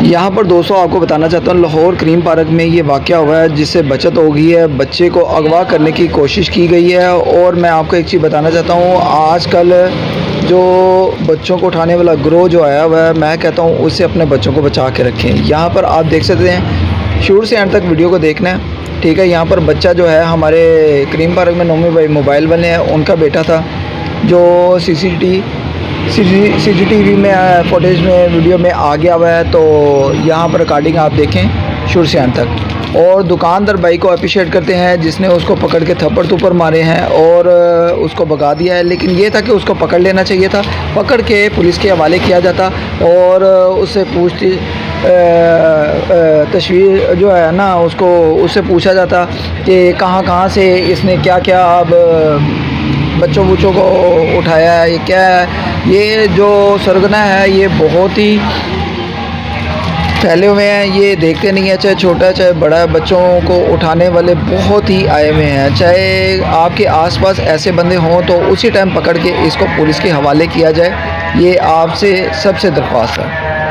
यहाँ पर दोस्तों आपको बताना चाहता हूँ, लाहौर क्रीम पार्क में ये वाक़या हुआ है जिससे बचत हो गई है। बच्चे को अगवा करने की कोशिश की गई है। और मैं आपको एक चीज़ बताना चाहता हूँ, आजकल जो बच्चों को उठाने वाला गिरोह जो आया हुआ है, मैं कहता हूँ उससे अपने बच्चों को बचा के रखें। यहाँ पर आप देख सकते हैं, शुरू से एंड तक वीडियो को देखना है, ठीक है। यहाँ पर बच्चा जो है हमारे क्रीम पार्क में नोमी भाई मोबाइल वाले हैं, उनका बेटा था जो सीसीटीवी में फुटेज में वीडियो में आ गया हुआ है। तो यहाँ पर रिकॉर्डिंग आप देखें शुरू से अंत तक। और दुकानदार भाई को अप्रिशिएट करते हैं जिसने उसको पकड़ के थप्पड़ थुप्पड़ मारे हैं और उसको भगा दिया है। लेकिन ये था कि उसको पकड़ लेना चाहिए था, पकड़ के पुलिस के हवाले किया जाता और उससे पूछती तस्वीर जो है ना, उससे पूछा जाता कि कहाँ से इसने क्या क्या अब बच्चों को उठाया है, ये क्या है। ये जो सरगना है ये बहुत ही फैले हुए हैं, ये देखते नहीं है, चाहे छोटा चाहे बड़ा, बच्चों को उठाने वाले बहुत ही आए हुए हैं। चाहे आपके आसपास ऐसे बंदे हों तो उसी टाइम पकड़ के इसको पुलिस के हवाले किया जाए, ये आपसे सबसे दरख्वास्त है।